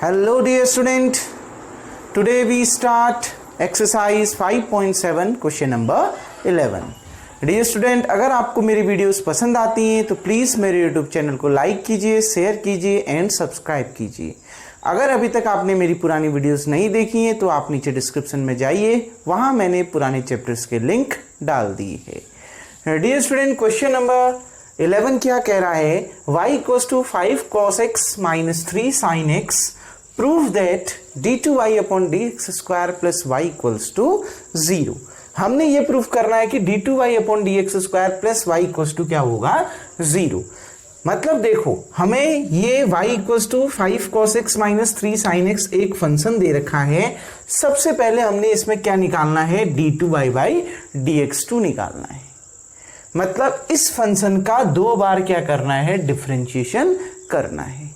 Hello dear student, today we start exercise 5.7 question number 11. Dear student, अगर आपको मेरी videos पसंद आती हैं तो प्लीज़ मेरे यूट्यूब चैनल को लाइक कीजिए, शेयर कीजिए एंड सब्सक्राइब कीजिए। अगर अभी तक आपने मेरी पुरानी वीडियोस नहीं देखी हैं तो आप नीचे डिस्क्रिप्शन में जाइए, वहाँ मैंने पुराने चैप्टर्स के लिंक डाल दिए है। डियर स्टूडेंट, क्वेश्चन नंबर 11 क्या कह रहा है, y = 5 cos x - 3 sin x, prove that d2y upon dx² plus y = 0। हमने ये प्रूफ करना है कि d2y upon dx² plus y = क्या होगा, 0। मतलब देखो, हमें ये y = 5 cos x - 3 sin x एक फंक्शन दे रखा है। सबसे पहले हमने इसमें क्या निकालना है, d2y/dx2 निकालना है। मतलब इस फंक्शन का दो बार क्या करना है, डिफरेंशिएशन करना है।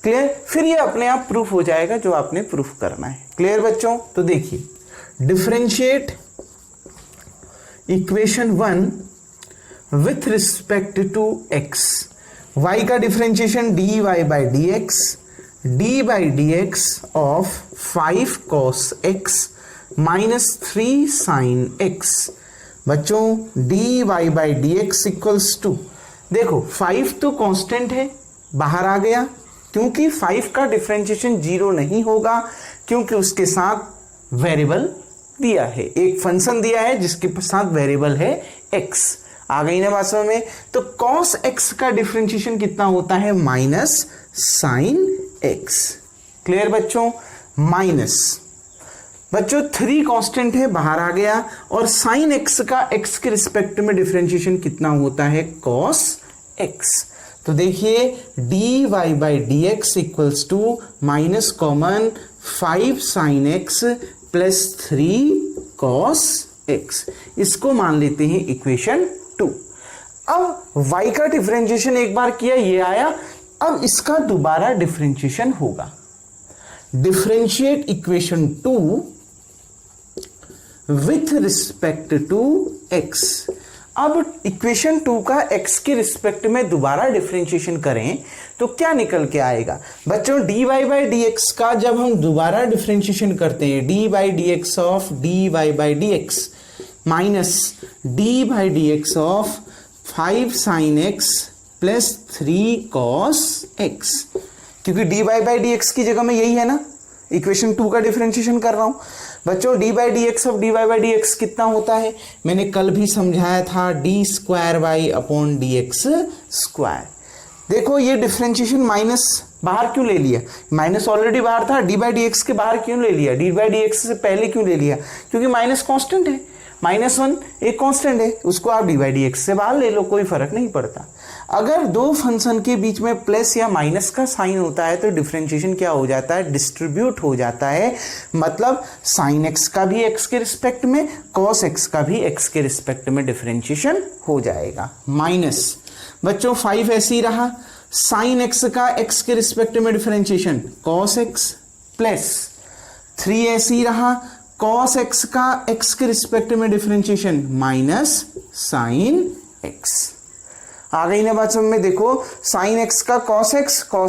क्लियर? फिर ये अपने आप प्रूफ हो जाएगा जो आपने प्रूफ करना है। क्लियर बच्चों? तो देखिए, differentiate equation 1 with respect to x। y का differentiation dy/dx, d/dx of 5 cos x - 3 sin x। बच्चों dy/dx इक्वल्स टू, देखो 5 तो कांस्टेंट है, बाहर आ गया, क्योंकि 5 का डिफरेंशिएशन 0 नहीं होगा, क्योंकि उसके साथ वेरिएबल दिया है, एक फंक्शन दिया है जिसके साथ वेरिएबल है x। आ गई ना बात समझ में? तो cos x का डिफरेंशिएशन कितना होता है, -sin x। क्लियर बच्चों? माइनस, बच्चों 3 कांस्टेंट है, बाहर आ गया, और sin x का x के रिस्पेक्ट में डिफरेंशिएशन कितना होता है, cos x। तो देखिए dy/dx equals to minus common 5 sin x plus 3 cos x। इसको मान लेते हैं इक्वेशन 2। अब y का डिफरेंशिएशन एक बार किया, ये आया, अब इसका दोबारा डिफरेंशिएशन होगा। Differentiate equation 2 with respect to x। अब इक्वेशन 2 का x के रिस्पेक्ट में दोबारा डिफरेंशिएशन करें तो क्या निकल के आएगा बच्चों, dy/dx का जब हम दोबारा डिफरेंशिएशन करते हैं, d/dx of dy/dx minus d/dx of 5 sin x plus 3 cos x, क्योंकि dy/dx की जगह में यही है ना, इक्वेशन 2 का डिफरेंशिएशन कर रहा हूं। बच्चों d/dx ऑफ dy/dx कितना होता है, मैंने कल भी समझाया था, d²y/dx²। देखो ये डिफरेंशिएशन माइनस बाहर क्यों ले लिया, माइनस ऑलरेडी बाहर था, d/dx के बाहर क्यों ले लिया, d/dx से पहले क्यों ले लिया, क्योंकि माइनस कांस्टेंट है, -1 एक कांस्टेंट है, उसको आप d/dx से बाहर ले लो, कोई फर्क नहीं पड़ता। अगर दो फंक्शन के बीच में प्लस या माइनस का साइन होता है तो डिफरेंशिएशन क्या हो जाता है, डिस्ट्रीब्यूट हो जाता है। मतलब sin x का भी x के रिस्पेक्ट में, cos x का भी x के रिस्पेक्ट में डिफरेंशिएशन हो जाएगा। माइनस बच्चों 5 ऐसे ही रहा, sin x का x के रिस्पेक्ट में डिफरेंशिएशन cos x, प्लस 3 ऐसे ही रहा, cos x का x के रिस्पेक्ट में डिफरेंशिएशन माइनस sin x। आ गई ना बात समझ में? देखो sin x का cos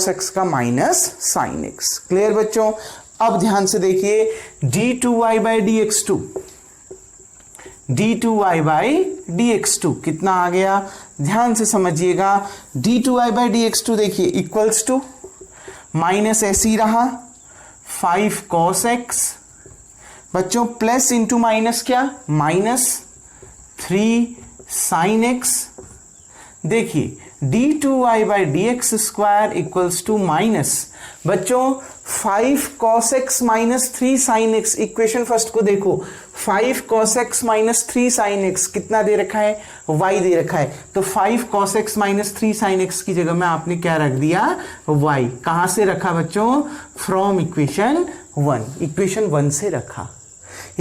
x का माइनस sin x। क्लियर बच्चों? अब ध्यान से देखिए, d2y/dx2, d2y/dx2 कितना आ गया, ध्यान से समझिएगा। d2y/dx2 देखिए इक्वल्स टू, माइनस ऐसे ही रहा, 5 cos x, बच्चों प्लस इंटू माइनस क्या, -3 sin x। देखिए d2y/dx² इक्वल्स टू माइनस, बच्चों 5 cos x - 3 sin x। Equation first को देखो, 5 cos x - 3 sin x कितना दे रखा है, y दे रखा है, तो 5 cos x - 3 sin x की जगह में आपने क्या रख दिया, y। कहां से रखा बच्चों, फ्रॉम इक्वेशन 1, इक्वेशन 1 से रखा।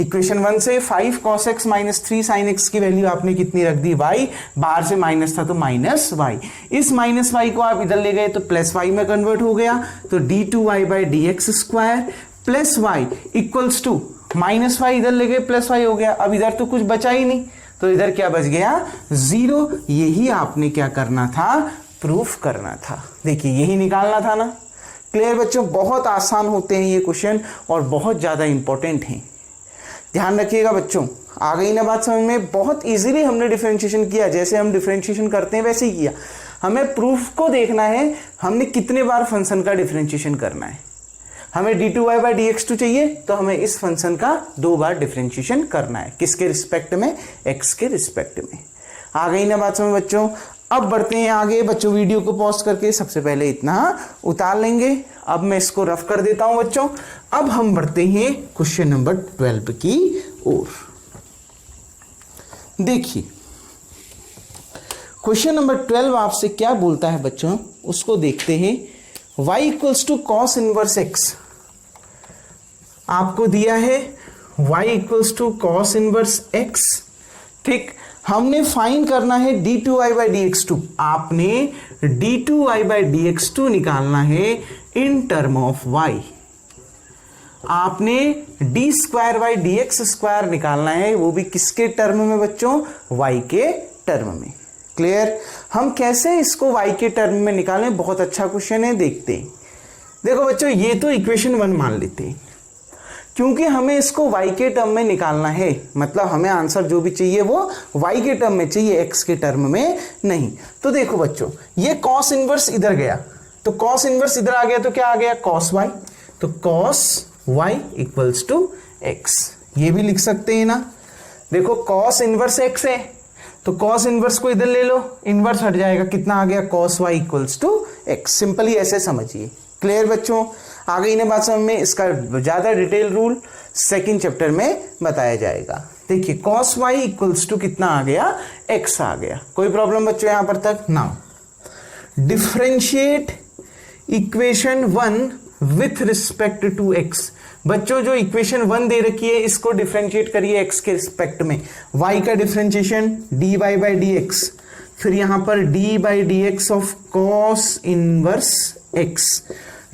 इक्वेशन 1 से 5 cos x - 3 sin x की वैल्यू आपने कितनी रख दी, y, बाहर से माइनस था तो माइनस y। इस माइनस y को आप इधर ले गए तो प्लस y में कन्वर्ट हो गया, तो d2y/dx² plus y equals to minus y, इधर ले गए प्लस y हो गया। अब इधर तो कुछ बचा ही नहीं, तो इधर क्या बच गया, 0। यही आपने क्या करना था, प्रूफ करना था। देखिए यही निकालना था ना, क्लियर बच्चों, बहुत आसान होते हैं ये क्वेश्चन और बहुत ज़्यादा इंपॉर्टेंट हैं, ध्यान रखिएगा बच्चों। आ गई ना बात समझ में? बहुत इजीली हमने डिफरेंशिएशन किया, जैसे हम डिफरेंशिएशन करते हैं वैसे ही किया। हमें प्रूफ को देखना है, हमने कितने बार फंक्शन का डिफरेंशिएशन करना है। हमें d2y बाई dx2 चाहिए तो हमें इस फंक्शन का 2 बार डिफरेंशिएशन करना है। किसके रिस्पेक्ट में? x के रिस्पेक्ट में। आ गई ना बात समझ बच्चों? अब बढ़ते हैं आगे बच्चों, वीडियो को पॉज करके सबसे पहले इतना उतार लेंगे। अब मैं इसको रफ कर देता हूं बच्चों। अब हम बढ़ते हैं क्वेश्चन नंबर 12 की ओर। देखिए क्वेश्चन नंबर 12 आपसे क्या बोलता है बच्चों, उसको देखते हैं। y equals to cos inverse x आपको दिया है, y equals to cos inverse x। ठीक, हमने फाइंड करना है d2y बाई dx2। आपने d2y बाई dx2 निकालना है इन टर्म ऑफ y। आपने d square by dx square निकालना है, वो भी किसके टर्म में बच्चों? y के टर्म में। क्लियर? हम कैसे इसको y के टर्म में निकालें? बहुत अच्छा क्वेश्चन है, देखते हैं। देखो बच्चों, ये तो इक्वेशन 1 मान लेते हैं, क्योंकि हमें इसको y के टर्म में निकालना है, मतलब हमें आंसर जो भी चाहिए वो y के टर्म में चाहिए, x के टर्म में नहीं। तो देखो बच्चों, ये cos इनवर्स इधर गया, तो cos इनवर्स इधर आ गया तो क्या आ गया? cos y। तो cos y equals to x, ये भी लिख सकते हैं ना। देखो cos इनवर्स x है, तो cos इनवर्स को इधर ले लो, इनवर्स हट जाएगा, कितना आ गया? cos y equals to x। Simply ऐसे समझिए। क्लियर बच्चों? आ गई ना बात समझ में? इसका ज्यादा डिटेल रूल सेकंड चैप्टर में बताया जाएगा। देखिए cos y इक्वल्स टू कितना आ गया? x आ गया। कोई प्रॉब्लम बच्चों यहां पर तक? Now differentiate equation 1 with respect to x। बच्चों जो इक्वेशन 1 दे रखी है इसको डिफरेंशिएट करिए x के रिस्पेक्ट में। y का डिफरेंशिएशन dy बाई dx, फिर यहां पर d by dx of cos inverse x।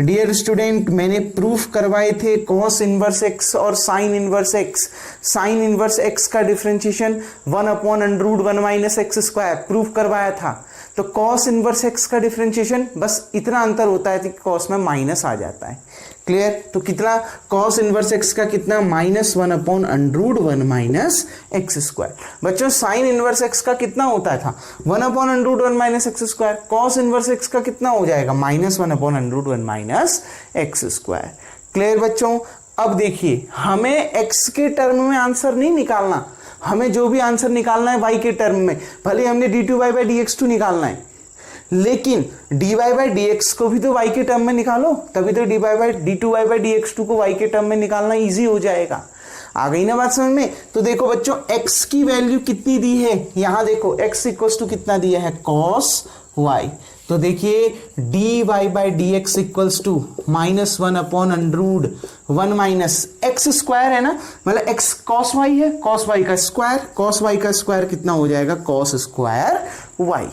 Dear student, मैंने प्रूफ करवाए थे cos इनवर्स x और sin inverse x। sin inverse x का differentiation 1/√1 minus x square proof करवाया था। तो cos इनवर्स x का डिफरेंशिएशन बस इतना अंतर होता है कि cos में माइनस आ जाता है। क्लियर? तो कितना cos इनवर्स x का कितना? -1/√1 माइनस एक्स स्क्वायर। बच्चों sin इनवर्स x का कितना होता था? 1/√1 minus x square. cos inverse x का कितना हो जाएगा? -1/√1 माइनस एक्स स्क्वायर। क्लियर बच्चों? अब देखिए, हमें x के टर्म में आंसर नहीं निकालना, हमें जो भी आंसर निकालना है y के टर्म में। भले हमने d2y बाई dx2 निकालना है, लेकिन dy बाई dx को भी तो y के टर्म में निकालो, तभी तो d2y बाई dx2 को y के टर्म में निकालना इजी हो जाएगा। आ गई ना बात समझ में? तो देखो बच्चों, x की वैल्यू कितनी दी है, यहां देखो x इक्वल्स टू कितना दिया है? cos y। तो देखिए dy by dx equals to -1/√1 minus x square है ना, मतलब x cos y है, cos y का स्क्वायर, cos y का स्क्वायर कितना हो जाएगा? cos square y।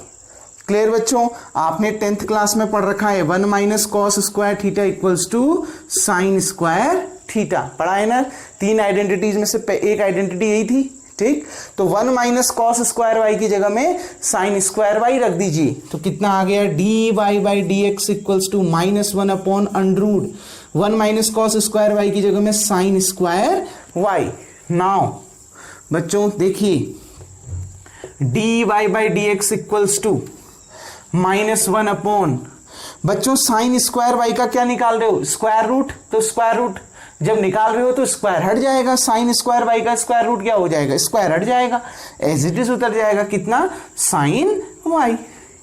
क्लियर बच्चों? आपने 10th क्लास में पढ़ रखा है 1 minus cos square theta equals to sine square theta, पढ़ा है ना। 3 आइडेंटिटीज में से एक आइडेंटिटी यही थी। ठीक, तो 1 माइनस कॉस स्क्वायर वाई की जगह में साइन स्क्वायर वाई रख दीजिए, तो कितना आ गया? D y by d x equals to -1/√1 minus cos square y की जगह में साइन स्क्वायर वाई। नाउ बच्चों देखिए, d y by d x equals to -1 बच्चों साइन स्क्वायर वाई का क्या निकाल रहे हो? Square root. तो स्क्वायर रूट जब निकाल रहे हो तो स्क्वायर हट जाएगा, साइन स्क्वायर वाई का स्क्वायर रूट क्या हो जाएगा? स्क्वायर हट जाएगा, एज इट इज उतर जाएगा कितना? Sine y.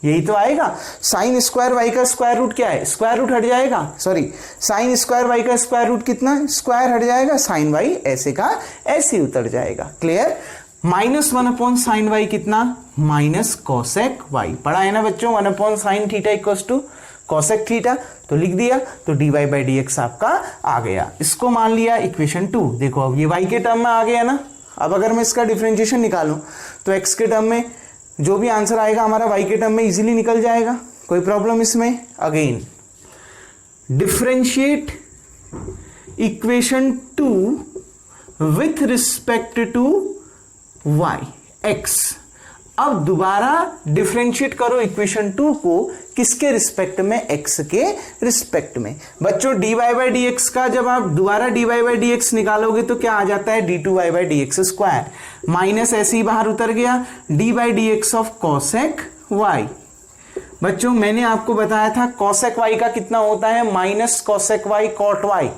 यही तो आएगा। साइन स्क्वायर वाई का स्क्वायर रूट क्या है? स्क्वायर रूट हट जाएगा, सॉरी साइन स्क्वायर वाई का स्क्वायर रूट कितना? स्क्वायर हट जाएगा, साइन वाई ऐसे का ऐसे उतर जाएगा। क्लियर? -1 साइन वाई कितना? Minus cosec y. पढ़ा है ना बच्चों? 1 sine theta equals to cosec theta, तो लिख दिया, तो d y by d x आपका आ गया। इसको मान लिया इक्वेशन 2। देखो अब ये y के टर्म में आ गया ना। अब अगर मैं इसका डिफरेंशिएशन निकालूं तो x के टर्म में जो भी आंसर आएगा हमारा y के टर्म में इजीली निकल जाएगा, कोई प्रॉब्लम इसमें? Again differentiate equation 2 with respect to y x। अब दोबारा डिफरेंशिएट करो इक्वेशन 2 को किसके रिस्पेक्ट में, x के रिस्पेक्ट में। बच्चों dy बाई डी एक्स का जब आप दोबारा dy बाई डी एक्स निकालोगे तो क्या आ जाता है, d2y by d x square, minus ऐसे ही बाहर उतर गया, d by d x of cosec y। बच्चों मैंने आपको बताया था कॉसेक y का कितना होता है, minus cosec y cot y,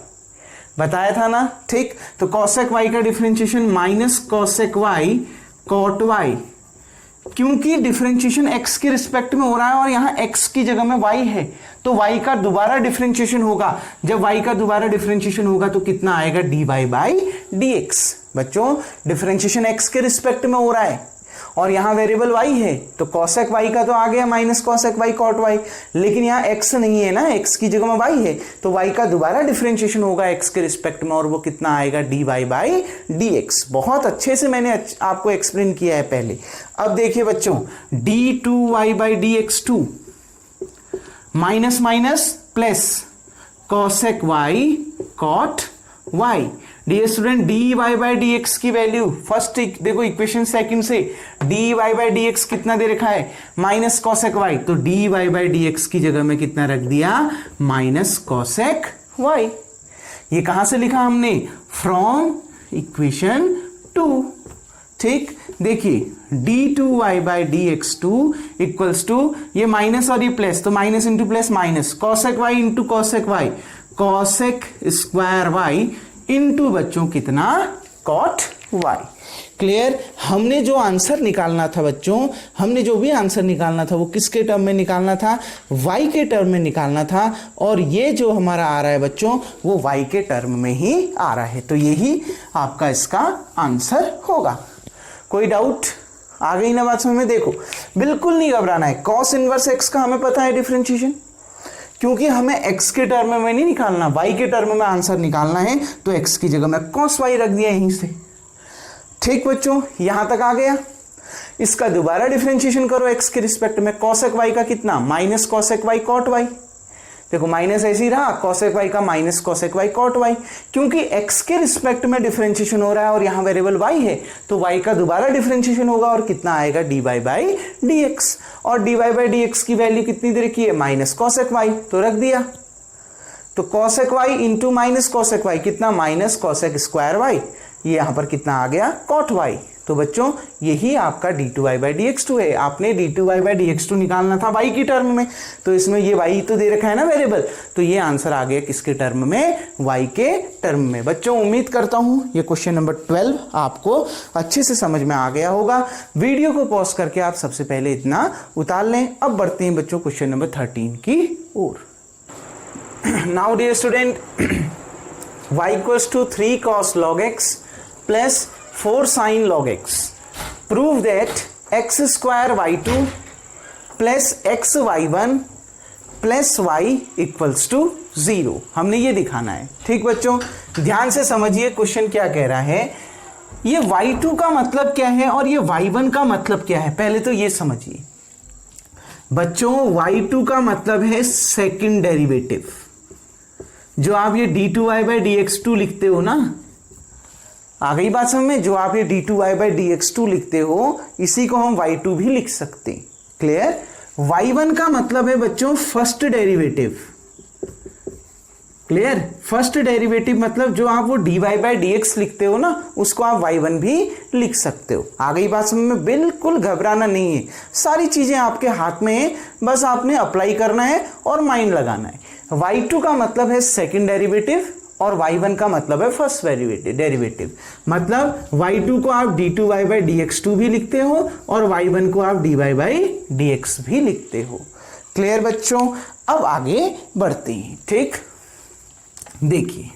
बताया था ना, ठीक। तो कॉसेक y का differentiation minus cosec y cot y, क्योंकि डिफरेंशिएशन x के रिस्पेक्ट में हो रहा है और यहां x की जगह में y है, तो y का दोबारा डिफरेंशिएशन होगा। जब y का दोबारा डिफरेंशिएशन होगा तो कितना आएगा, dy बाई dx। बच्चों डिफरेंशिएशन x के रिस्पेक्ट में हो रहा है और यहां वेरिएबल y है, तो कॉसेक y का तो आ गया minus cosec y cot y, लेकिन यहां x नहीं है ना, x की जगह में y है, तो y का दोबारा डिफरेंशिएशन होगा x के रिस्पेक्ट में और वो कितना आएगा, dy बाई dx। बहुत अच्छे से मैंने आपको एक्सप्लेन किया है पहले। अब देखिए बच्चों d2y by dx2 minus minus plus cosec y cot y। Dear student d y by d x की वैल्यू फर्स्ट देखो इक्वेशन सेकंड से, d y by d x कितना दे रखा है, माइनस कॉसेक वाई, तो d y by d x की जगह में कितना रख दिया, माइनस कॉसेक वाई। ये कहां से लिखा हमने, फ्रॉम इक्वेशन 2, ठीक। देखिए d2y by d x two equals to, ये माइनस और ये प्लस, तो minus into plus minus, cosec y into cosec y, cosec square y into बच्चों कितना, कॉट y। क्लियर। हमने जो आंसर निकालना था बच्चों, हमने जो भी आंसर निकालना था वो किसके टर्म में निकालना था, y के टर्म में निकालना था, और ये जो हमारा आ रहा है बच्चों वो y के टर्म में ही आ रहा है, तो यही आपका इसका आंसर होगा। कोई डाउट, आ गई ना बात समझ में। देखो बिल्कुल नहीं घबराना है, कॉस इनवर्स x का हमें पता है डिफरेंशिएशन, क्योंकि हमें x के टर्म में नहीं निकालना, y के टर्म में आंसर निकालना है, तो x की जगह में cos y रख दिया यहीं से, ठीक बच्चों। यहां तक आ गया। इसका दोबारा डिफरेंशिएशन करो x के रिस्पेक्ट में, cosec y का कितना, minus cosec y cot y। देखो माइनस ऐसे ही रहा, cosec y का minus cosec y cot y, क्योंकि x के रिस्पेक्ट में डिफरेंशिएशन हो रहा है और यहां वेरिएबल y है, तो y का दोबारा डिफरेंशिएशन होगा और कितना आएगा, dy बाई dx। और dy बाई dx की वैल्यू कितनी दे रखी है, माइनस cosec y, तो रख दिया। तो cosec y into minus cosec y कितना, माइनस cosec स्क्वायर y, ये यहां पर कितना आ गया, cot y। तो बच्चों यही आपका d2y बाई dx2 है। आपने d2y बाई dx2 निकालना था y की टर्म में, तो इसमें ये y तो दे रखा है ना वेरिएबल, तो ये आंसर आ गया किसके टर्म में, y के टर्म में। बच्चों उम्मीद करता हूं ये क्वेश्चन नंबर 12 आपको अच्छे से समझ में आ गया होगा। वीडियो को पॉज करके आप सबसे पहले इतना उतार लें। अब बढ़ते हैं बच्चों क्वेश्चन नंबर 13 की ओर। Now dear student, y equals to 3 cos log x plus 4 sin log x. Prove that x square y2 plus x y1 plus y equals to 0। हमने ये दिखाना है, ठीक बच्चों। ध्यान से समझिए क्वेश्चन क्या कह रहा है। ये y2 का मतलब क्या है और ये y1 का मतलब क्या है, पहले तो ये समझिए बच्चों। y2 का मतलब है सेकंड डेरिवेटिव, जो आप ये d2y बाई dx2 लिखते हो ना, आ गई बात समझ में। जो आप ये d2y बाई dx2 लिखते हो इसी को हम y2 भी लिख सकते हैं। क्लियर। y1 का मतलब है बच्चों first derivative. Clear. First derivative मतलब जो आप वो dy बाई dx लिखते हो ना, उसको आप y1 भी लिख सकते हो। आ गई बात समझ में। बिल्कुल घबराना नहीं है, सारी चीजें आपके हाथ में है, बस आपने अप्लाई करना है और माइंड लगाना है। y2 का मतलब है सेकंड डेरिवेटिव और y1 का मतलब है फर्स्ट डेरिवेटिव। मतलब y2 को आप d2y बाई dx2 भी लिखते हो और y1 को आप dy बाई dx भी लिखते हो। क्लियर बच्चों। अब आगे बढ़ते हैं, ठीक। देखिए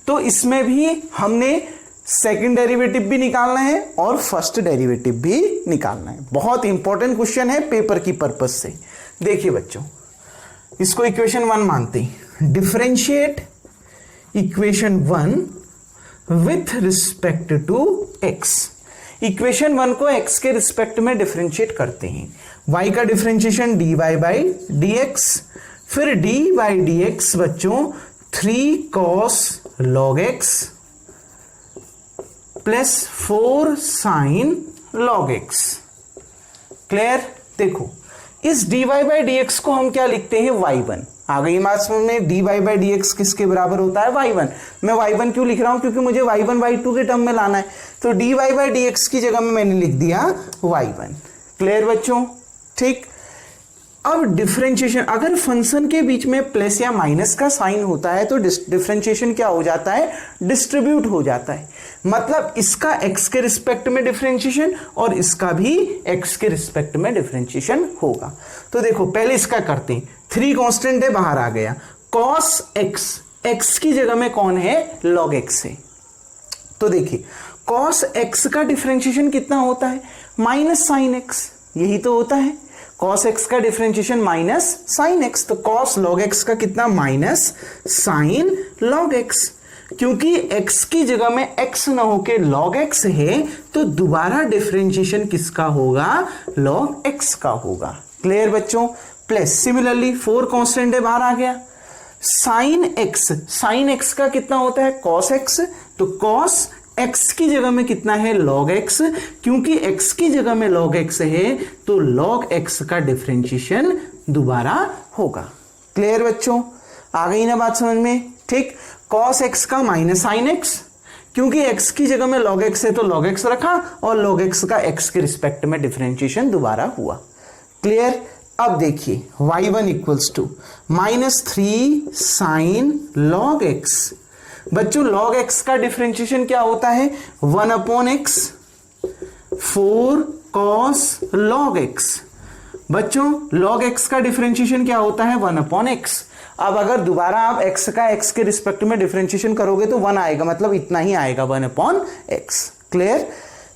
तो इसमें भी हमने सेकंड डेरिवेटिव भी निकालना है और फर्स्ट डेरिवेटिव भी निकालना है। बहुत इंपॉर्टेंट क्वेश्चन है पेपर की पर्पज से। देखिए बच्चों, इसको इक्वेशन 1 मानते हैं। Differentiate equation 1 with respect to x। Equation 1 को x के रिस्पेक्ट में डिफरेंशिएट करते हैं। y का डिफरेंशिएशन dy बाई dx, फिर d बाई dx बच्चों 3 cos log x plus 4 sin log x। Clear? देखो इस dy बाई dx को हम क्या लिखते हैं, y1। आ गई बात समझ में? dy बाई dx किसके बराबर होता है, y1। मैं y1 क्यों लिख रहा हूं, क्योंकि मुझे y1 y2 के टर्म में लाना है, तो dy बाई dx की जगह में मैंने लिख दिया y1। क्लियर बच्चों? ठीक। अब डिफरेंशिएशन, अगर फंक्शन के बीच में प्लस या माइनस का साइन होता है तो डिफरेंशिएशन क्या हो जाता है, डिस्ट्रीब्यूट हो जाता है। मतलब इसका x के रिस्पेक्ट में डिफरेंशिएशन और इसका भी x के रिस्पेक्ट में डिफरेंशिएशन होगा। तो देखो पहले इसका करते हैं। 3 कांस्टेंट है, बाहर आ गया cos x, x की जगह में कौन है, log x है। तो देखिए cos x का डिफरेंशिएशन कितना होता है, माइनस साइन x, यही तो होता है। cos x का डिफरेंशिएशन माइनस साइन x, तो cos log x का कितना, माइनस साइन log x। क्योंकि x की जगह में x ना होके log x है तो दोबारा डिफरेंशिएशन किसका होगा, log x का होगा। क्लियर बच्चों? प्लस सिमिलरली 4 कांस्टेंट है, बाहर आ गया साइन x, साइन x का कितना होता है, cos x, तो cos x की जगह में कितना है, log x। क्योंकि x की जगह में log x है तो log x का डिफरेंशिएशन दोबारा होगा। क्लियर बच्चों? आ गई ना बात समझ में? ठीक। cos x का माइनस साइन x, क्योंकि x की जगह में log x है तो log x रखा और log x का x के रिस्पेक्ट में डिफरेंशिएशन दोबारा हुआ। क्लियर? अब देखिए y1 equals to -3 sine log x। बच्चों log x का डिफरेंशिएशन क्या होता है, 1/x 4 cos log x। बच्चों log x का डिफरेंशिएशन क्या होता है, 1/x। अब अगर दोबारा आप x का x के रिस्पेक्ट में डिफरेंशिएशन करोगे तो 1 आएगा, मतलब इतना ही आएगा, 1/x। क्लियर?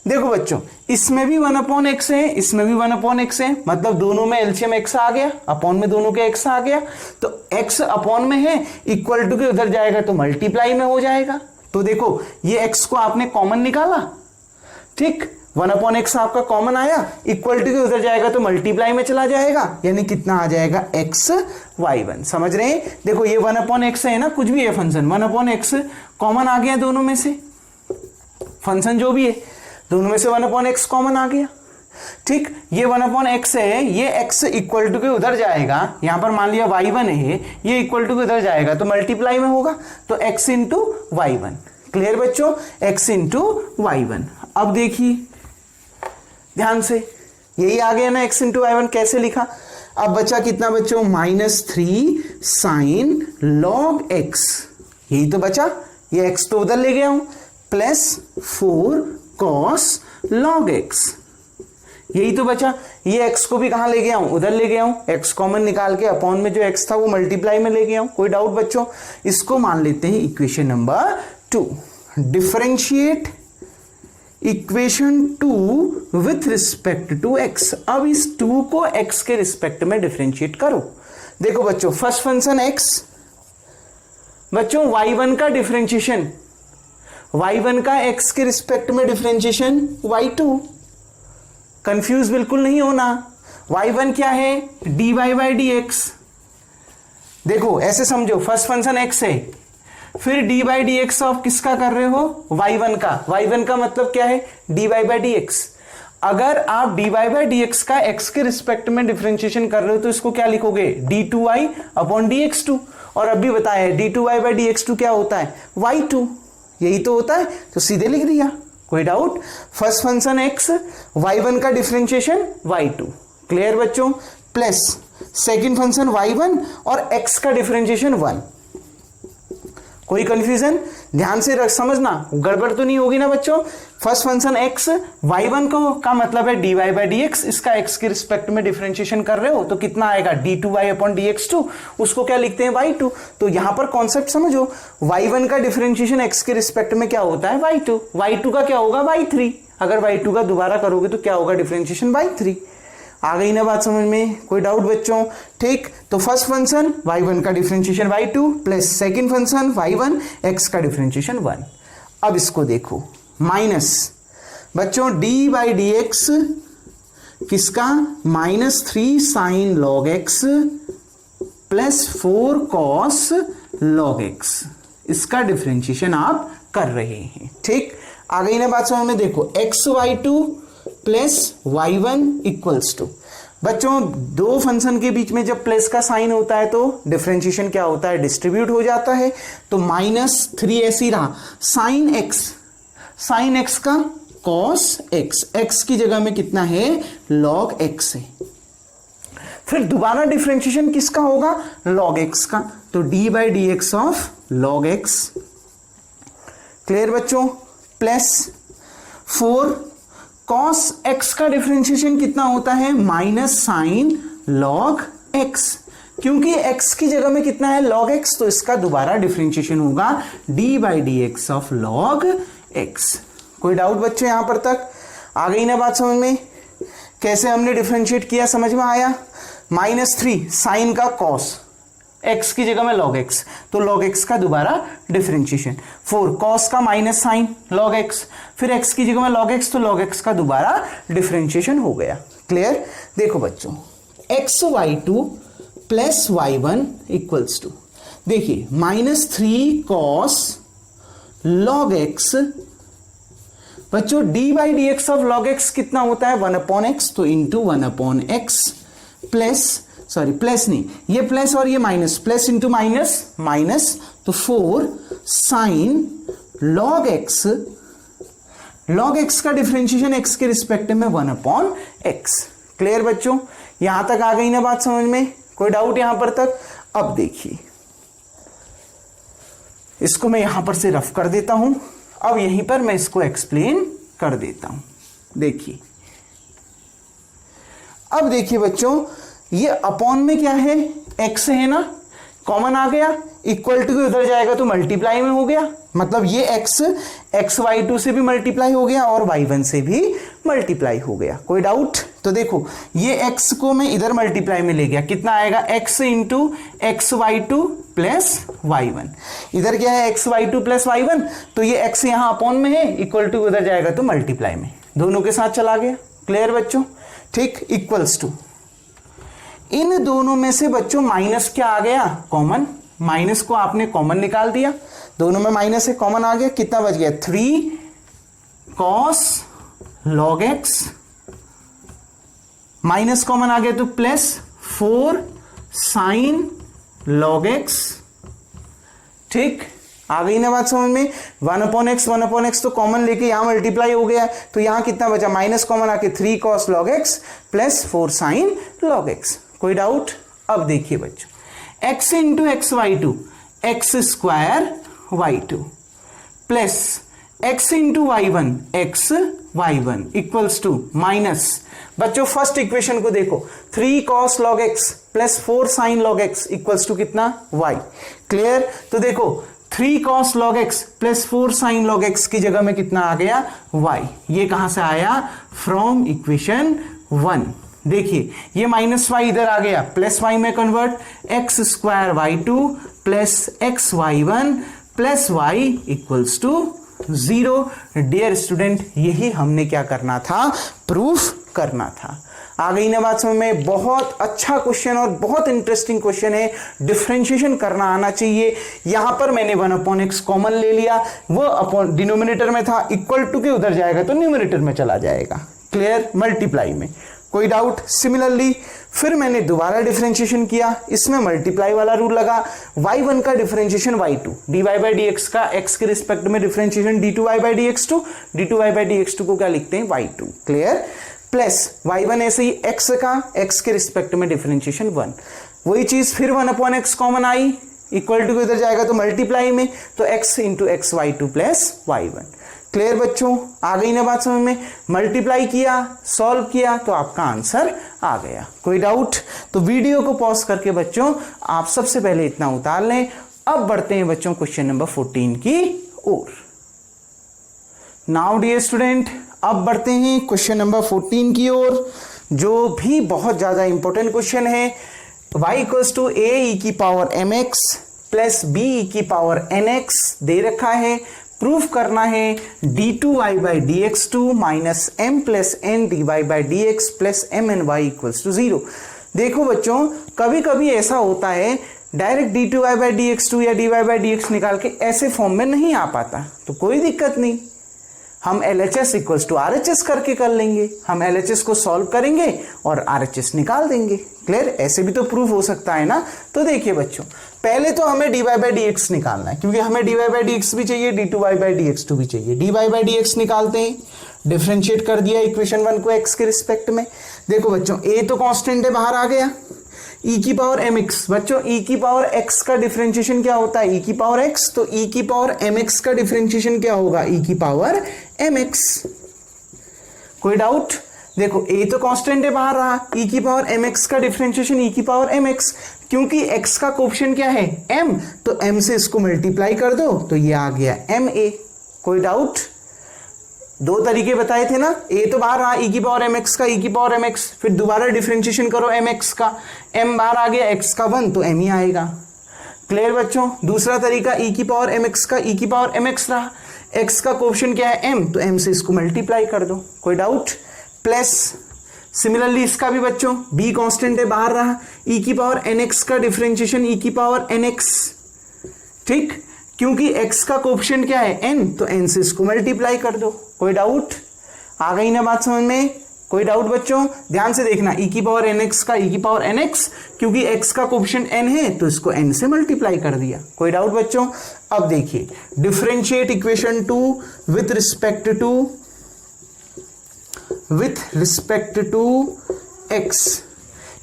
देखो बच्चों इसमें भी 1/x है, इसमें भी 1/x है, मतलब दोनों में एलसीएम x आ गया, अपॉन में दोनों के x आ गया, तो x अपॉन में है, इक्वल टू के उधर जाएगा तो मल्टीप्लाई में हो जाएगा। तो देखो ये x को आपने कॉमन निकाला, ठीक, 1/x आपका कॉमन आया, इक्वल टू के उधर जाएगा तो मल्टीप्लाई में चला जाएगा, यानी कितना आ जाएगा, x y1। समझ रहे हैं? देखो ये 1/x है ना, कुछ भी है फंक्शन, 1/x कॉमन आ गया दोनों में से, फंक्शन जो भी है दोनों में से 1/x कॉमन आ गया। ठीक, ये 1/x है, ये x इक्वल टू के उधर जाएगा, यहां पर मान लिया y1 है, ये इक्वल टू के उधर जाएगा तो मल्टीप्लाई में होगा, तो x इंटू y1। क्लियर बच्चों? x into y1। अब देखिए ध्यान से, यही आ गया ना x इंटू y1, कैसे लिखा। अब बचा कितना बच्चों, -3 साइन log x, यही तो बचा, ये x तो उधर ले गया हूं, प्लस 4 cos log x, यही तो बचा। ये x को भी कहां ले गया हूं, उधर ले गया हूं, x कॉमन निकाल के अपॉन में जो x था वो मल्टीप्लाई में ले गया हूं। कोई डाउट बच्चों? इसको मान लेते हैं equation number 2। Differentiate equation 2 with respect to x। अब इस 2 को x के रिस्पेक्ट में डिफरेंशिएट करो। देखो बच्चों फर्स्ट फंक्शन x, बच्चों y1 का डिफरेंशिएशन, y1 का x के रिस्पेक्ट में डिफरेंशिएशन y2। कंफ्यूज बिल्कुल नहीं होना। y1 क्या है, dy बाई dx। देखो ऐसे समझो, फर्स्ट फंक्शन x है, फिर dy बाई dx ऑफ किसका कर रहे हो, y1 का। y1 का मतलब क्या है, dy बाई dx। अगर आप dy बाई dx का x के रिस्पेक्ट में डिफरेंशिएशन कर रहे हो तो इसको क्या लिखोगे, d2y अपॉन dx2। और अभी बताया है d2y बाई dx2 क्या होता है, y2, यही तो होता है, तो सीधे लिख दिया। कोई doubt? First function x, y1 का डिफरेंशिएशन y2। क्लियर बच्चों? प्लस सेकंड फंक्शन y1 और x का डिफरेंशिएशन 1। कोई कंफ्यूजन? ध्यान से समझना, गड़बड़ तो नहीं होगी ना बच्चों। फर्स्ट फंक्शन x, y1 को का मतलब है dy बाई dx, इसका x के रिस्पेक्ट में डिफरेंशिएशन कर रहे हो तो कितना आएगा, d2y अपॉन dx2, उसको क्या लिखते हैं, y2। तो यहां पर कॉन्सेप्ट समझो, y1 का डिफरेंशिएशन x के रिस्पेक्ट में क्या होता है, y2। y2 का क्या होगा, y3। अगर y2 का दोबारा करोगे तो क्या होगा, डिफरेंशिएशन y3। आ गई ना बात समझ में? कोई डाउट बच्चों? ठीक, तो फर्स्ट फंक्शन y1 का differentiation y2 plus second function y1 x का डिफरेंशिएशन 1। अब इसको देखो, माइनस बच्चों d बाई dx किसका, -3 sine log x plus 4 cos log x, इसका डिफरेंशिएशन आप कर रहे हैं। ठीक, आ गई ना बात समझ में? देखो x y2 plus y1 equals to, बच्चों दो फंक्शन के बीच में जब प्लस का साइन होता है तो डिफरेंशिएशन क्या होता है, डिस्ट्रीब्यूट हो जाता है। तो -3 ऐसी रहा, साइन एक्स का कॉस एक्स की जगह में कितना है, लॉग एक्स है। फिर दोबारा डिफरेंशिएशन किसका होगा, लॉग एक्स का, तो d/dx of log x. Clear बच्चों। प्लस 4 cos x का डिफरेंशिएशन कितना होता है, माइनस साइन लॉग x, क्योंकि x की जगह में कितना है, log x, तो इसका दोबारा डिफरेंशिएशन होगा d/dx ऑफ log x। कोई डाउट बच्चों यहां पर तक आ गई ना बात समझ में, कैसे हमने डिफरेंशिएट किया समझ में आया। -3 साइन का cos x की जगह में log x, तो log x का दोबारा डिफरेंशिएशन। 4 cos का माइनस साइन log x, फिर x की जगह में log x, तो log x का दोबारा डिफरेंशिएशन हो गया। क्लियर। देखो बच्चों xy2 plus y1 equals to, देखिए -3 cos log x, बच्चों d/dx ऑफ log x कितना होता है, 1/x, तो into 1/x plus, sorry plus नहीं, ये प्लस और ये minus, plus into minus minus, तो 4 साइन लॉग एक्स का डिफरेंशिएशन एक्स के रिस्पेक्ट में 1/x। क्लियर बच्चों, यहां तक आ गई ना बात समझ में, कोई डाउट यहां पर तक। अब देखिए इसको मैं यहां पर से रफ कर देता हूं, अब यहीं पर मैं इसको एक्सप्लेन कर देता हूं। देखिए अब देखिए बच्चों, ये अपॉन में क्या है, x है ना, कॉमन आ गया, इक्वल टू उधर जाएगा तो मल्टीप्लाई में हो गया, मतलब ये x y2 से भी मल्टीप्लाई हो गया और y1 से भी मल्टीप्लाई हो गया। कोई डाउट। तो देखो ये x को मैं इधर मल्टीप्लाई में ले गया, कितना आएगा, x into x y2 plus y1, इधर क्या है x y2 प्लस y1, तो ये x यहां अपॉन में है, इक्वल टू उधर जाएगा तो मल्टीप्लाई में, दोनों के साथ चला गया। क्लियर बच्चों, ठीक। इक्वल्स टू, इन दोनों में से बच्चों माइनस क्या आ गया, कॉमन, माइनस को आपने कॉमन निकाल दिया, दोनों में माइनस है, कॉमन आ गया, कितना बच गया, 3 cos log x, minus common आ गया तो प्लस 4 sin log x। ठीक, आ गई ना बात समझ में। 1/x तो कॉमन लेके यहां मल्टीप्लाई हो गया, तो यहां कितना बचा, माइनस कॉमन आके 3 cos log x plus 4 sin log x। कोई डाउट। अब देखिए बच्चों, x into x y2, x square y2 plus x into y1, x y1 equals to minus, बच्चों फर्स्ट इक्वेशन को देखो, 3 cos log x plus 4 sin log x equals to कितना, y। Clear. तो देखो 3 cos log x plus 4 sin log x की जगह में कितना आ गया, y। ये कहां से आया, फ्रॉम इक्वेशन 1। देखिए ये माइनस y इधर आ गया, प्लस y में convert, x square y2 plus x y1 plus y equals to 0। Dear student, यही हमने क्या करना था, प्रूफ करना था। आ गई ना बात समझ में। बहुत अच्छा क्वेश्चन और बहुत इंटरेस्टिंग क्वेश्चन है, डिफरेंशिएशन करना आना चाहिए। यहां पर मैंने 1/x कॉमन ले लिया, वो अपॉन डिनोमिनेटर में था, इक्वल टू के उधर जाएगा तो न्यूमरेटर में चला जाएगा। क्लियर, मल्टीप्लाई में। कोई डाउट। सिमिलरली फिर मैंने दोबारा डिफरेंशिएशन किया, इसमें मल्टीप्लाई वाला रूल लगा, y1 का डिफरेंशिएशन y2, dy/dx का x के रिस्पेक्ट में डिफरेंशिएशन d2y/dx2, d2y/dx2 को क्या लिखते हैं, y2। क्लियर। प्लस y1 ऐसे ही x का x के रिस्पेक्ट में डिफरेंशिएशन 1, वही चीज फिर 1/x common I, equal to इधर जाएगा तो मल्टीप्लाई में, तो x into x y2 plus y1। Clear बच्चों, आ गई ना बात समझ में। मल्टीप्लाई किया, सॉल्व किया तो आपका आंसर आ गया। कोई डाउट। तो वीडियो को पॉज करके बच्चों आप सबसे पहले इतना उतार लें। अब बढ़ते हैं बच्चों क्वेश्चन नंबर 14 की ओर। नाउ डियर स्टूडेंट, अब बढ़ते हैं क्वेश्चन नंबर 14 की ओर, जो भी बहुत ज्यादा इंपॉर्टेंट क्वेश्चन है। y equals to a e की power mx plus b e की पावर nx दे रखा है। प्रूफ करना है d2y/dx2 minus m plus n dy/dx plus mny equals to 0। देखो बच्चों, कभी कभी ऐसा होता है डायरेक्ट d2y/dx2 या dy/dx निकाल के ऐसे फॉर्म में नहीं आ पाता, तो कोई दिक्कत नहीं, हम LHS इक्वल्स टू RHS करके कर लेंगे, हम LHS को सॉल्व करेंगे और RHS निकाल देंगे। क्लियर? ऐसे भी तो प्रूफ हो सकता है ना। तो देखिए बच्चों, पहले तो हमें dy by dx निकालना है, क्योंकि हमें dy by dx भी चाहिए, d2y by dx2 भी चाहिए। dy by dx निकालते हैं, डिफरेंशिएट कर दिया इक्वेशन 1 को x के रिस्पेक्ट में। देखो बच्चों, a तो कांस्टेंट है, बाहर आ गया, e की पावर mx। बच्चों e की पावर x का डिफरेंशिएशन क्या होता है? e की पावर x, तो e की पावर mx का डिफरेंशिएशन क्या होगा? e की पावर mx। कोई डाउट? देखो a तो कांस्टेंट है, बाहर रहा, e की पावर mx का डिफरेंशिएशन e की पावर mx, क्योंकि x का कोएफिशिएंट क्या है? m, तो m से इसको मल्टीप्लाई कर दो तो ये आ गया ma। कोई डाउट? दो तरीके बताए थे ना, a तो बाहर रहा e की पावर mx का, e की पावर mx, फिर दोबारा डिफरेंशिएशन करो mx का, m बाहर आ गया, x का 1 तो m ही आएगा। क्लियर बच्चों? दूसरा तरीका e की पावर mx का e की पावर mx रहा, x का कोएफिशिएंट क्या है? m, तो m से इसको मल्टीप्लाई कर दो। कोई डाउट? प्लस सिमिलरली इसका भी बच्चों b कांस्टेंट है, बाहर रहा, e की पावर nx का डिफरेंशिएशन e की पावर nx, ठीक, क्योंकि x का कोएफिशिएंट क्या है? n, तो n से इसको मल्टीप्लाई कर दो। कोई डाउट? आ गई ना बात समझ में? कोई डाउट बच्चों? ध्यान से देखना, e की पावर nx का e की पावर nx, क्योंकि x का कोएफिशिएंट n है तो इसको n से मल्टीप्लाई कर दिया। कोई डाउट बच्चों? अब देखिए, differentiate equation 2 with respect to x।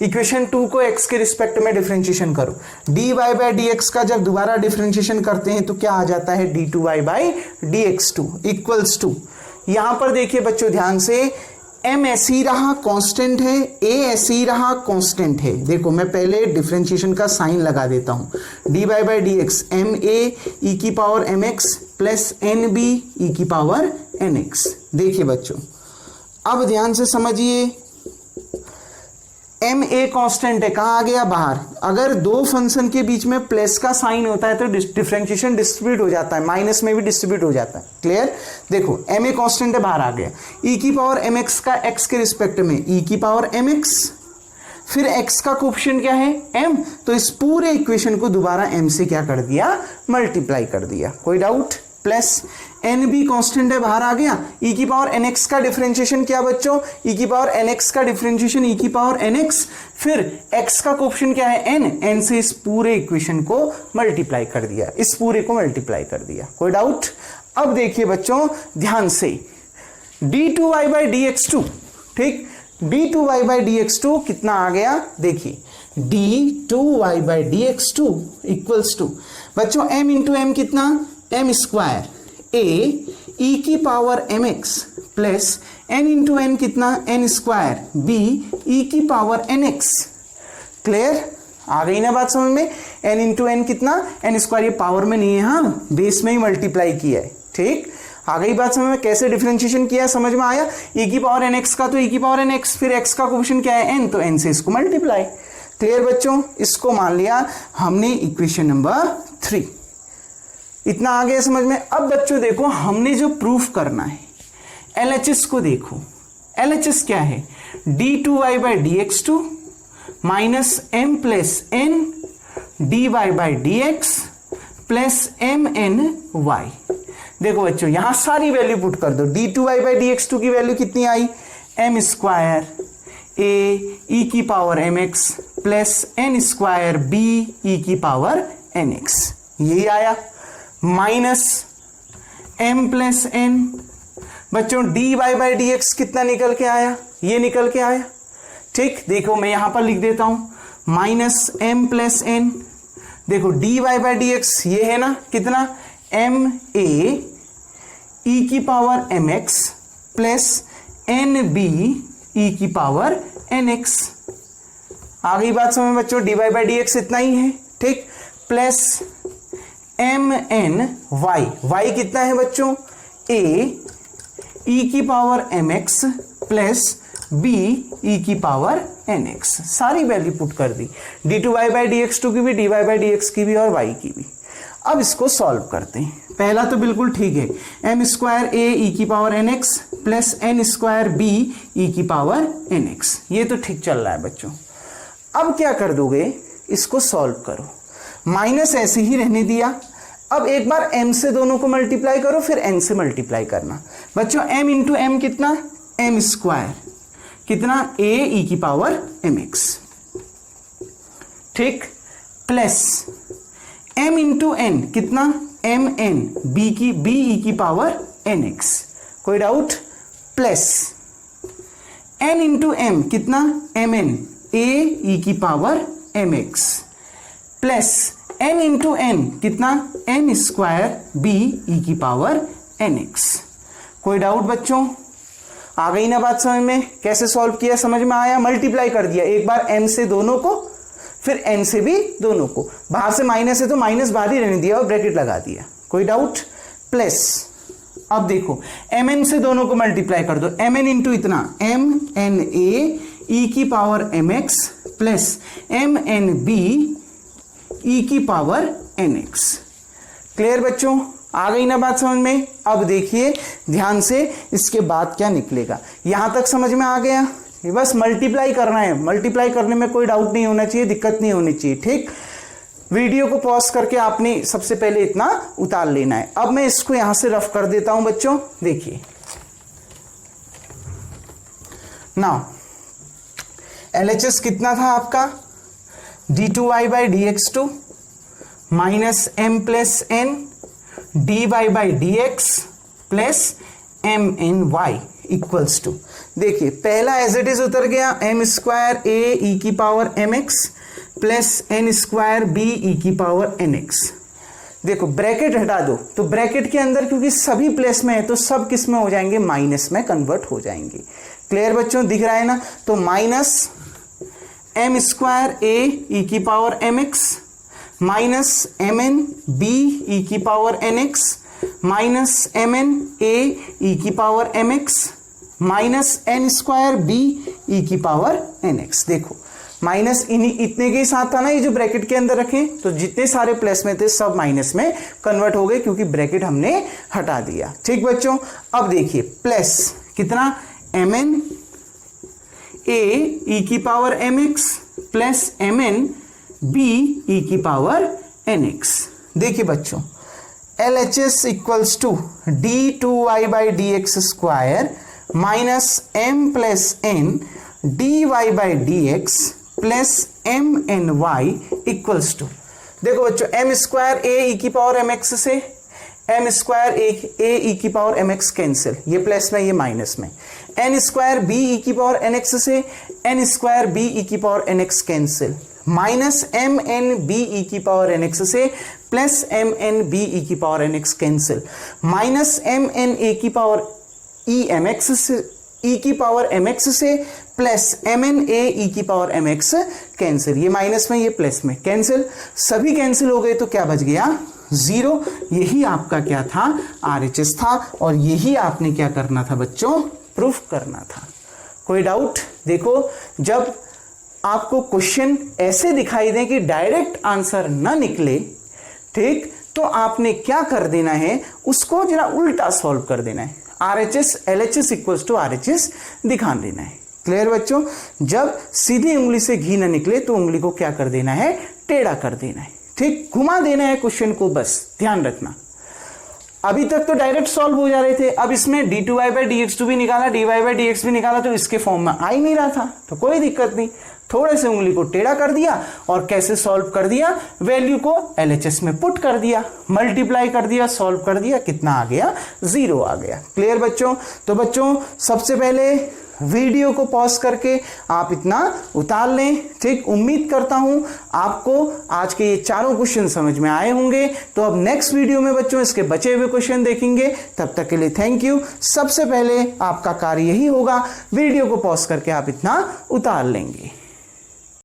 Equation 2 को x के रिस्पेक्ट में डिफरेंशिएशन करो। dy by dx का जब दोबारा डिफरेंशिएशन करते हैं तो क्या आ जाता है? d2y by dx2 equals to, यहां पर देखिए बच्चों ध्यान से, m ऐसे ही रहा कांस्टेंट है, a ऐसे ही रहा कांस्टेंट है। देखो मैं पहले डिफरेंशिएशन का साइन लगा देता हूं। dy by dx ma e की power mx plus nb e की पावर nx। देखिए बच्चों, अब ध्यान से समझिए, एम ए कांस्टेंट है, कहां आ गया? बाहर। अगर दो फंक्शन के बीच में प्लस का साइन होता है तो डिफरेंशिएशन डिस्ट्रीब्यूट हो जाता है, माइनस में भी डिस्ट्रीब्यूट हो जाता है। क्लियर? देखो एम ए कांस्टेंट है, बाहर आ गया, e की पावर एम एक्स का x के रिस्पेक्ट में e की पावर एम एक्स, फिर x का कोएफिशिएंट क्या है? m, तो इस पूरे इक्वेशन को दोबारा m से क्या कर दिया? मल्टीप्लाई कर दिया। कोई doubt? Plus n b constant है, बाहर आ गया, e की पावर nx का डिफरेंशिएशन क्या बच्चों? e की पावर nx का डिफरेंशिएशन e की पावर nx, फिर x का कोएफिशिएंट क्या है? n से इस पूरे इक्वेशन को मल्टीप्लाई कर दिया, इस पूरे को मल्टीप्लाई कर दिया। कोई डाउट? अब देखिए बच्चों ध्यान से, d2y by dx2, ठीक, d2y by dx2 कितना आ गया? देखिए d2y by dx2 equals to बच्चों m इंटू m कितना? m स्क्वायर a e की power mx plus n into n कितना? n स्क्वायर b e की पावर nx। क्लियर? आ गई ना बात समझ में? n इंटू n कितना? n स्क्वायर, ये पावर में नहीं है, हाँ बेस में ही मल्टीप्लाई किया है। ठीक, आ गई बात समझ में? कैसे डिफरेंशिएशन किया समझ में आया? e की पावर nx का तो e की पावर nx, फिर x का कोएफिशिएंट क्या है? n, तो n से इसको मल्टीप्लाई। क्लियर बच्चों? इसको मान लिया हमने इक्वेशन नंबर 3। इतना आ गया समझ में? अब बच्चों देखो, हमने जो प्रूफ करना है LHS को देखो। LHS क्या है? d2y by dx2 minus m plus n dy by dx plus mny। देखो बच्चों, यहां सारी वैल्यू पुट कर दो। d2y by dx2 की वैल्यू कितनी आई? m स्क्वायर a e की power mx plus n square b e की पावर nx, यही आया, माइनस m प्लस n। बच्चों dy by dx कितना निकल के आया? ये निकल के आया। ठीक, देखो मैं यहां पर लिख देता हूं, माइनस m प्लस n। देखो dy by dx ये है ना, कितना? m a e की power mx plus n b e की पावर nx। आ गई बात समझ में बच्चों? dy by dx इतना ही है। ठीक, plus m n y, y कितना है बच्चों? a e की power mx plus b e की पावर nx। सारी वैल्यू पुट कर दी, d2y by dx2 की भी, dy by dx की भी और y की भी। अब इसको सॉल्व करते हैं। पहला तो बिल्कुल ठीक है, m स्क्वायर a e की power nx plus n square b e की पावर nx, ये तो ठीक चल रहा है बच्चों। अब क्या कर दोगे? इसको सॉल्व करो, माइनस ऐसे ही रहने दिया, अब एक बार m से दोनों को मल्टीप्लाई करो, फिर n से मल्टीप्लाई करना। बच्चों m इंटू एम कितना, m स्क्वायर कितना, a e की पावर mx, ठीक, प्लस m इंटू एन कितना, mn b e की पावर nx, कोई doubt, plus n into m कितना, mn a e की power mx, plus n into n कितना, n स्क्वायर b e की power nx। कोई doubt बच्चों, आ गई ना बात समझ में? कैसे सॉल्व किया समझ में आया? मल्टीप्लाई कर दिया एक बार m से दोनों को, फिर n से भी दोनों को, बाहर से माइनस है तो माइनस बाहर ही रहने दिया और ब्रैकेट लगा दिया। कोई डाउट, प्लस अब देखो mn से दोनों को मल्टीप्लाई कर दो, mn इंटू इतना mn a e की power mx plus mn b e की पावर nx। क्लियर बच्चों, आ गई ना बात समझ में? अब देखिए ध्यान से इसके बाद क्या निकलेगा। यहां तक समझ में आ गया? बस मल्टीप्लाई करना है, मल्टीप्लाई करने में कोई डाउट नहीं होना चाहिए, दिक्कत नहीं होनी चाहिए, ठीक। वीडियो को पॉज करके आपने सबसे पहले इतना उतार लेना है। अब मैं इसको यहां से रफ कर देता हूं बच्चों, देखिए नाउ LHS कितना था आपका, d2y by dx2 minus m plus n dy by dx plus mny equals to, देखिए पहला एज इट इज उतर गया, m स्क्वायर a e की power mx plus n square b e की पावर nx। देखो ब्रैकेट हटा दो, तो ब्रैकेट के अंदर क्योंकि सभी प्लस में है तो सब किस में हो जाएंगे, माइनस में कन्वर्ट हो जाएंगे। क्लियर बच्चों, दिख रहा है ना? तो minus m square a e की power mx minus mn b e की power nx minus mn a e की power mx minus n square b e की पावर nx। देखो माइनस इतने के साथ था ना, ये जो ब्रैकेट के अंदर रखे, तो जितने सारे प्लस में थे सब माइनस में कन्वर्ट हो गए क्योंकि ब्रैकेट हमने हटा दिया। ठीक बच्चों, अब देखिए प्लस कितना, mn a e की power mx plus mn b e की पावर nx। देखिए बच्चों LHS equals to d2y by dx square minus m plus n dy by dx plus mny equals to, देखो बच्चों m स्क्वायर a e की power mx से m square a e की power mx cancel, ये plus में ये minus में, n square b e की पावर nx से n स्क्वायर b e की power nx cancel, minus mn b e की पावर nx से प्लस mn b e की power nx cancel, minus mn a की पावर e mx से e की power mx से plus mn a e की power mx cancel, ये minus में ये प्लस में कैंसिल, सभी कैंसिल हो गए तो क्या बच गया, 0। यही आपका क्या था, RHS था, और यही आपने क्या करना था बच्चों, प्रूफ करना था। कोई डाउट? देखो जब आपको क्वेश्चन ऐसे दिखाई दे कि डायरेक्ट आंसर ना निकले, ठीक, तो आपने क्या कर देना है, उसको जरा उल्टा सॉल्व कर देना है, RHS LHS equals to RHS दिखा देना है। क्लियर बच्चों, जब सीधी उंगली से घी ना निकले तो उंगली को क्या कर देना है, टेढ़ा कर देना है, ठीक, घुमा देना है क्वेश्चन को, बस ध्यान रखना। अभी तक तो डायरेक्ट सॉल्व हो जा रहे थे, अब इसमें d2y बाई dx2 भी निकाला, dy बाई dx भी निकाला, तो इसके फॉर्म में आ ही नहीं रहा था, तो कोई दिक्कत नहीं, थोड़े से उंगली को टेढ़ा कर दिया और कैसे सॉल्व कर दिया, वैल्यू को LHS में पुट कर दिया, मल्टीप्लाई कर दिया, सॉल्व कर दिया, कितना आ गया, 0 आ गया। क्लियर बच्चों? तो बच्चों सबसे पहले वीडियो को पॉज करके आप इतना उतार लें, ठीक। उम्मीद करता हूं आपको आज के ये चारों क्वेश्चन समझ में आए होंगे। तो अब नेक्स्ट वीडियो में बच्चों इसके बचे हुए क्वेश्चन देखेंगे, तब तक के लिए थैंक यू। सबसे पहले आपका कार्य यही होगा, वीडियो को पॉज करके आप इतना उतार लेंगे।